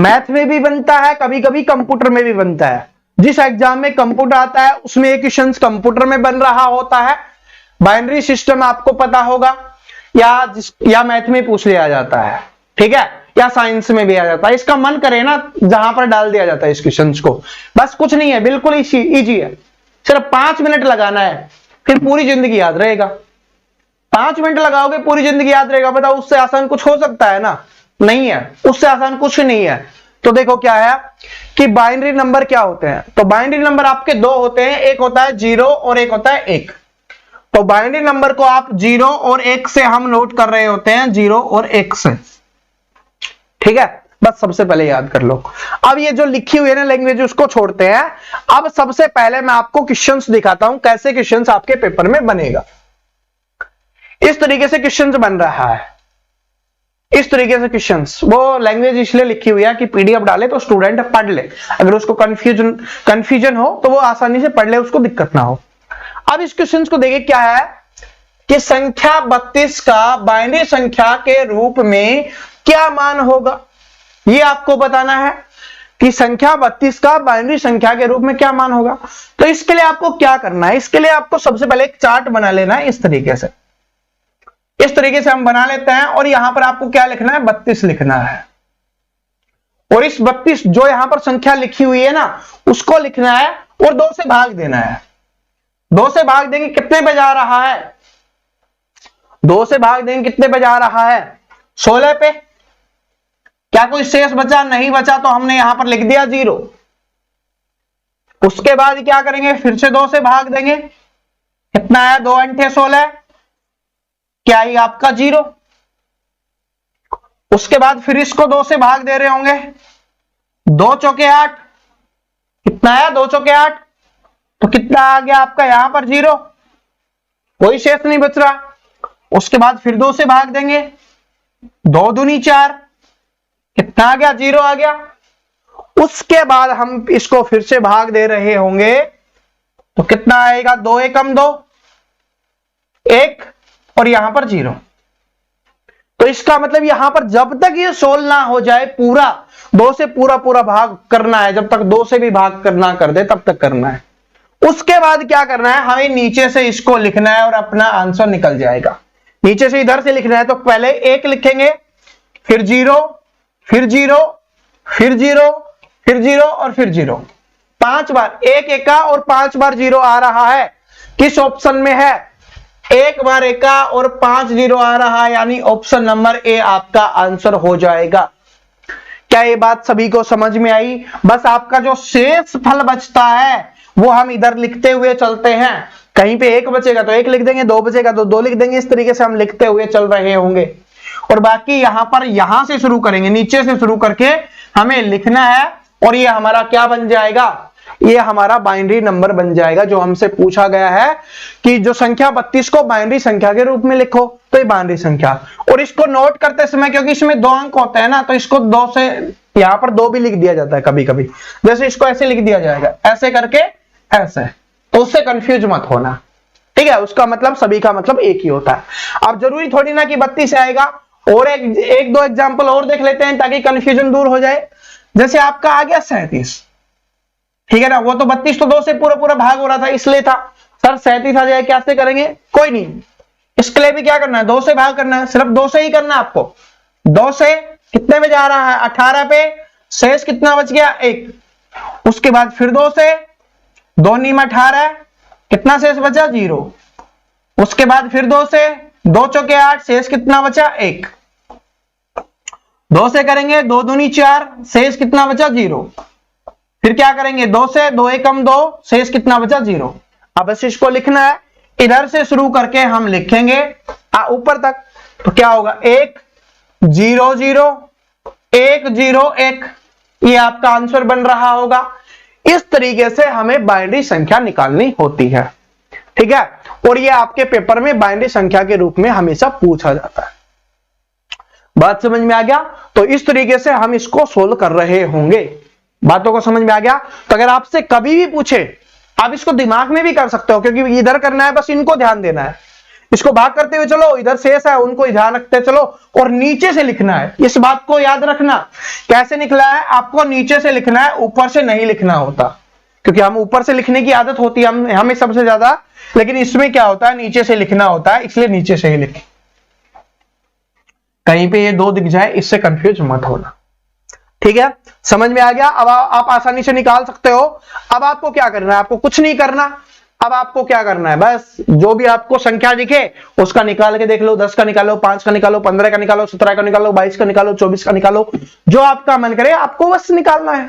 Math में भी बनता है, कभी कभी कंप्यूटर में भी बनता है। जिस एग्जाम में कंप्यूटर आता है उसमें ये क्वेश्चन कंप्यूटर में बन रहा होता है। बाइनरी सिस्टम आपको पता होगा, या मैथ में पूछ लिया जाता है, ठीक है, या साइंस में भी आ जाता है। इसका मन करे ना जहां पर डाल दिया जाता है इस क्वेश्चन को। बस कुछ नहीं है, बिल्कुल इजी है, सिर्फ 5 मिनट लगाना है, फिर पूरी जिंदगी याद रहेगा। 5 मिनट लगाओगे पूरी जिंदगी याद रहेगा। बताओ उससे आसान कुछ हो सकता है ना? नहीं है, उससे आसान कुछ नहीं है। तो देखो क्या है कि बाइनरी नंबर क्या होते हैं। तो बाइनरी नंबर आपके दो होते हैं, एक होता है 0 और एक होता है 1। तो बाइनरी नंबर को आप 0 और 1 से हम नोट कर रहे होते हैं, 0 और 1 से, ठीक है। बस सबसे पहले याद कर लो। अब ये जो लिखी हुई है ना लैंग्वेज, उसको छोड़ते हैं। अब सबसे पहले मैं आपको क्वेश्चंस दिखाता हूं, कैसे क्वेश्चंस आपके पेपर में बनेगा। इस तरीके से क्वेश्चंस बन रहा है, इस तरीके से क्वेश्चंस। वो लैंग्वेज इसलिए लिखी हुई है कि पीडीएफ डाले तो स्टूडेंट पढ़ ले, अगर उसको कंफ्यूजन हो तो वो आसानी से पढ़ ले, उसको दिक्कत ना हो। अब इस क्वेश्चन को देखिए क्या है कि संख्या 32 का बाइनरी संख्या के रूप में क्या मान होगा, ये आपको बताना है कि संख्या 32 का बाइनरी संख्या के रूप में क्या मान होगा। तो इसके लिए आपको क्या करना है, इसके लिए आपको सबसे पहले एक चार्ट बना लेना है। इस तरीके से, इस तरीके से हम बना लेते हैं, और यहां पर आपको क्या लिखना है, 32 लिखना है। और इस 32 जो यहां पर संख्या लिखी हुई है ना, उसको लिखना है और 2 से भाग देना है। 2 से भाग देंगे कितने पे जा रहा है, 2 से भाग देंगे कितने पे जा रहा है, 16 पे। क्या कोई शेष बचा? नहीं बचा, तो हमने यहां पर लिख दिया 0। उसके बाद क्या करेंगे, फिर से 2 से भाग देंगे, कितना है, 2 अंठे 16, क्या ही आपका 0। उसके बाद फिर इसको 2 से भाग दे रहे होंगे, 2 चौके 8, कितना है, 2 चौके 8, तो कितना आ गया आपका यहां पर 0, कोई शेष नहीं बच रहा। उसके बाद फिर 2 से भाग देंगे, 2 दूनी 4, कितना आ गया, 0 आ गया। उसके बाद हम इसको फिर से भाग दे रहे होंगे, तो कितना आएगा, 2 एकम 2, 1, और यहां पर 0। तो इसका मतलब यहां पर जब तक ये सोल्व ना हो जाए, पूरा 2 से पूरा भाग करना है, जब तक 2 से भी भाग करना कर दे तब तक करना है। उसके बाद क्या करना है, हमें नीचे से इसको लिखना है और अपना आंसर निकल जाएगा। नीचे से इधर से लिखना है, तो पहले 1 लिखेंगे, फिर 0, फिर 0, फिर 0, फिर 0 और फिर 0। 5 बार 1 एका और 5 बार 0 आ रहा है। किस ऑप्शन में है, 1 बार एका और 5 0 आ रहा है, यानी ऑप्शन नंबर ए आपका आंसर हो जाएगा। क्या ये बात सभी को समझ में आई? बस आपका जो शेष फल बचता है वो हम इधर लिखते हुए चलते हैं। कहीं पे 1 बचेगा तो 1 लिख देंगे, 2 बचेगा तो 2 लिख देंगे। इस तरीके से हम लिखते हुए चल रहे होंगे, और बाकी यहां पर यहां से शुरू करेंगे, नीचे से शुरू करके हमें लिखना है, और ये हमारा क्या बन जाएगा, ये हमारा बाइनरी नंबर बन जाएगा। जो हमसे पूछा गया है कि जो संख्या 32 को बाइनरी संख्या के रूप में लिखो, तो ये बाइनरी संख्या। और इसको नोट करते समय, क्योंकि इसमें 2 अंक होते हैं ना, तो इसको 2 से यहां पर 2 भी लिख दिया जाता है कभी कभी। जैसे इसको ऐसे लिख दिया जाएगा, ऐसे करके ऐसे, तो उससे कंफ्यूज मत होना, ठीक है। उसका मतलब सभी का मतलब एक ही होता है। अब जरूरी थोड़ी ना कि 32 आएगा, और एक दो एग्जाम्पल और देख लेते हैं ताकि कंफ्यूजन दूर हो जाए। जैसे आपका आ गया 37, ठीक है ना, वो तो 32 तो 2 से पूरा भाग हो रहा था, इसलिए था। सर 37 आ जाए, कैसे करेंगे, कोई नहीं, इसके लिए भी क्या करना है, 2 से भाग करना है, सिर्फ 2 से ही करना है आपको। 2 से कितने में जा रहा है, 18 पे, शेष कितना बच गया, 1। उसके बाद फिर 2 से, 2 नीम 18, कितना शेष बचा, 0। उसके बाद फिर 2 से, 2 चौके 8, शेष कितना बचा, 1। 2 से करेंगे, 2 दूनी 4, शेष कितना बचा, 0। फिर क्या करेंगे, 2 से, 2 एकम 2, शेष कितना बचा, 0। अब बस इसको लिखना है, इधर से शुरू करके हम लिखेंगे ऊपर तक, तो क्या होगा, 1 0 0 1 0 1, ये आपका आंसर बन रहा होगा। इस तरीके से हमें बाइनरी संख्या निकालनी होती है, ठीक है। और ये आपके पेपर में बाइनरी संख्या के रूप में हमेशा पूछा जाता है। बात समझ में आ गया? तो इस तरीके से हम इसको सोल्व कर रहे होंगे। बातों को समझ में आ गया? तो अगर आपसे कभी भी पूछे, आप इसको दिमाग में भी कर सकते हो, क्योंकि इधर करना है, बस इनको ध्यान देना है। इसको भाग करते हुए चलो, इधर शेष है उनको ध्यान रखते चलो, और नीचे से लिखना है। इस बात को याद रखना। कैसे निकला है, आपको नीचे से लिखना है, ऊपर से नहीं लिखना होता, क्योंकि हम ऊपर से लिखने की आदत होती है हमें सबसे ज्यादा, लेकिन इसमें क्या होता है, नीचे से लिखना होता है, इसलिए नीचे से ही लिखें। कहीं पे ये 2 दिख जाए, इससे कंफ्यूज मत होना, ठीक है। समझ में आ गया। अब आप आसानी से निकाल सकते हो। अब आपको क्या करना है, आपको कुछ नहीं करना। अब आपको क्या करना है, बस जो भी आपको संख्या दिखे उसका निकाल के देख लो। 10 का निकालो, 5 का निकालो, 15 का निकालो, 17 का निकालो, 22 का निकालो, 24 का निकालो, जो आपका मन करे आपको बस निकालना है,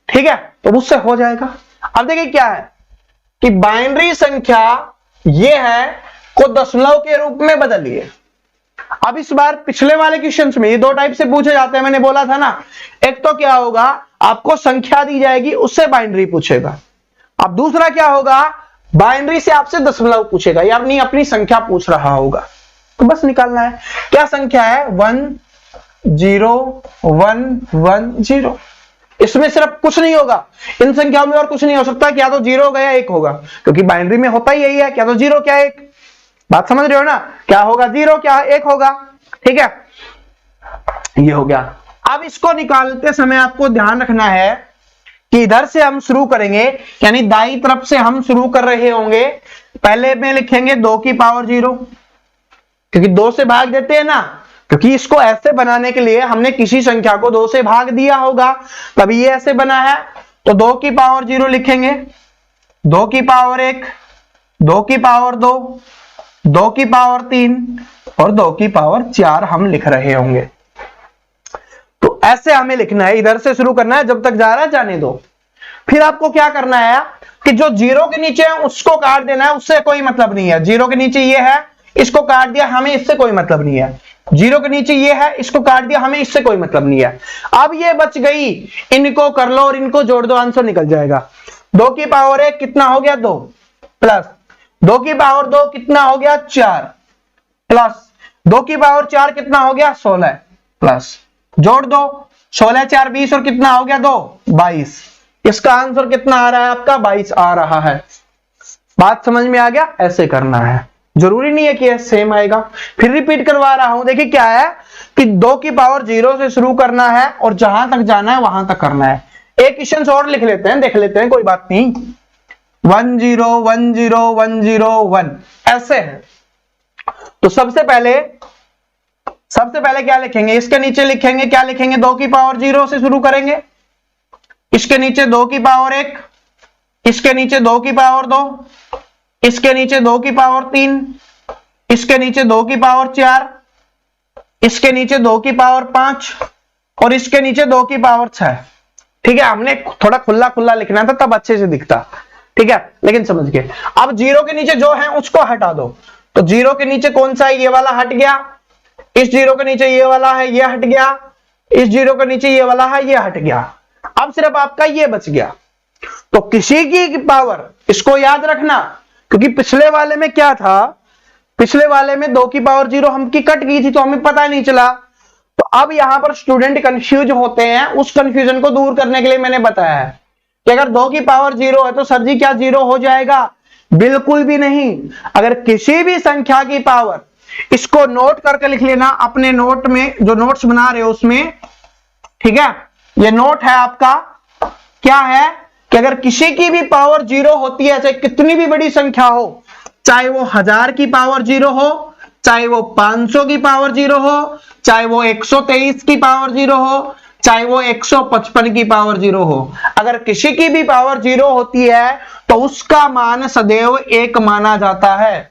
ठीक है। तो उससे हो जाएगा। अब देखिए क्या है कि बाइनरी संख्या ये है को दशमलव के रूप में बदलिए। अब इस बार पिछले वाले क्वेश्चंस में ये 2 टाइप से पूछे जाते हैं, मैंने बोला था ना। एक तो क्या होगा, आपको संख्या दी जाएगी, उससे बाइनरी पूछेगा। अब दूसरा क्या होगा, बाइनरी से आपसे दशमलव पूछेगा, यानी अपनी संख्या पूछ रहा होगा। तो बस निकालना है। क्या संख्या है, 1 0 1 1 0। इसमें सिर्फ कुछ नहीं होगा, इन संख्याओं में और कुछ नहीं हो सकता। क्या तो 0 होगा या 1 होगा, क्योंकि बाइनरी में होता ही यही है, क्या तो 0 क्या 1। बात समझ रहे हो ना, क्या होगा 0 क्या 1 होगा, ठीक है। ये हो गया। अब इसको निकालते समय आपको ध्यान रखना है कि इधर से हम शुरू करेंगे, यानी दाईं तरफ से हम शुरू कर रहे होंगे। पहले में लिखेंगे 2 की पावर 0, क्योंकि 2 से भाग देते हैं ना, क्योंकि इसको ऐसे बनाने के लिए हमने किसी संख्या को 2 से भाग दिया होगा, तभी ये ऐसे बना है। तो 2 की पावर 0 लिखेंगे, 2 की पावर 1, 2 की पावर 2, 2 की पावर 3 और 2 की पावर 4 हम लिख रहे होंगे। तो ऐसे हमें लिखना है, इधर से शुरू करना है, जब तक जा रहा है जाने दो। फिर आपको क्या करना है कि जो 0 के नीचे है उसको काट देना है, उससे कोई मतलब नहीं है। 0 के नीचे ये है, इसको काट दिया, हमें इससे कोई मतलब नहीं है। 0 के नीचे ये है, इसको काट दिया, हमें इससे कोई मतलब नहीं है। अब ये बच गई, इनको कर लो और इनको जोड़ दो, आंसर निकल जाएगा। 2 की पावर 1 कितना हो गया 2, प्लस 2 की पावर 2 कितना हो गया 4, प्लस 2 की पावर 4 कितना हो गया 16, प्लस जोड़ दो, 16 4 20 और कितना हो गया 2 22। इसका आंसर कितना आ रहा है आपका 22 आ रहा है। बात समझ में आ गया, ऐसे करना है, जरूरी नहीं है कि सेम आएगा। फिर रिपीट करवा रहा हूं। देखिए क्या है कि 2 की पावर 0 से शुरू करना है और जहां तक जाना है वहां तक करना है। एक क्वेश्चन और लिख लेते हैं, देख लेते हैं, कोई बात नहीं। 1 0 1 0 1 0 1 ऐसे है। तो सबसे पहले क्या लिखेंगे, इसके नीचे लिखेंगे, क्या लिखेंगे, 2 की पावर 0 से शुरू करेंगे, इसके नीचे 2 की पावर 1, इसके नीचे 2 की पावर 2, इसके नीचे 2 की पावर 3, इसके नीचे 2 की पावर 4, इसके नीचे 2 की पावर 5 और इसके नीचे 2 की पावर 6। ठीक है, हमने थोड़ा खुला खुला लिखना था तब अच्छे से दिखता, ठीक है, लेकिन समझ गए। अब 0 के नीचे जो है उसको हटा दो। तो 0 के नीचे कौन सा है, ये वाला हट गया, इस 0 के नीचे ये वाला है, ये हट गया, इस 0 के नीचे ये वाला है, ये हट गया। अब सिर्फ आपका ये बच गया। तो किसी की पावर, इसको याद रखना, क्योंकि पिछले वाले में क्या था, पिछले वाले में 2 की पावर 0 हमकी कट गई थी तो हमें पता नहीं चला। तो अब यहां पर स्टूडेंट कंफ्यूज होते हैं, उस कंफ्यूजन को दूर करने के लिए मैंने बताया है कि अगर 2 की पावर 0 है तो सर जी क्या 0 हो जाएगा, बिल्कुल भी नहीं। अगर किसी भी संख्या की पावर, इसको नोट करके लिख लेना अपने नोट में, जो नोट्स बना रहे हो उसमें, ठीक है, ये नोट है आपका। क्या है कि अगर किसी की भी पावर 0 होती है, चाहे कितनी भी बड़ी संख्या हो, चाहे वो 1000 की पावर 0 हो, चाहे वो 500 की पावर 0 हो, चाहे वो 123 की पावर 0 हो, चाहे वो 155 की पावर 0 हो, अगर किसी की भी पावर 0 होती है तो उसका मान सदैव 1 माना जाता है।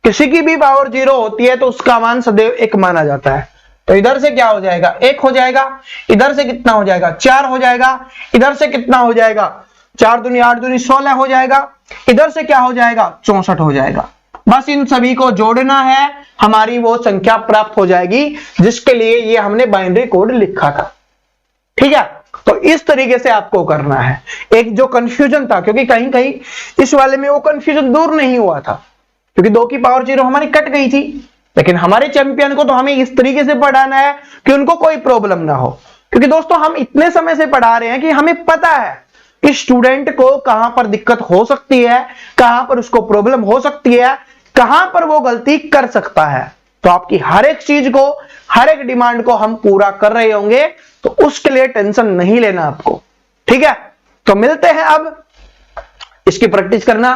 किसी की भी पावर 0 होती है तो उसका मान सदैव 1 माना जाता है। तो इधर से क्या हो जाएगा, 1 हो जाएगा, इधर से कितना हो जाएगा 4 हो जाएगा, इधर से कितना हो जाएगा 4 दूनी 8 दूनी 16 हो जाएगा, इधर से क्या हो जाएगा 64 हो जाएगा। बस इन सभी को जोड़ना है, हमारी वो संख्या प्राप्त हो जाएगी जिसके लिए ये हमने बाइनरी कोड लिखा था। ठीक है, तो इस तरीके से आपको करना है। एक जो कंफ्यूजन था, क्योंकि कहीं कहीं इस वाले में वो कंफ्यूजन दूर नहीं हुआ था, क्योंकि 2 की पावर 0 हमारी कट गई थी, लेकिन हमारे चैंपियन को तो हमें इस तरीके से पढ़ाना है कि उनको कोई प्रॉब्लम ना हो। क्योंकि दोस्तों हम इतने समय से पढ़ा रहे हैं कि हमें पता है कि स्टूडेंट को कहां पर दिक्कत हो सकती है, कहां पर उसको प्रॉब्लम हो सकती है, कहां पर वो गलती कर सकता है। तो आपकी हर एक चीज को, हर एक डिमांड को हम पूरा कर रहे होंगे, तो उसके लिए टेंशन नहीं लेना आपको, ठीक है। तो मिलते हैं, अब इसकी प्रैक्टिस करना।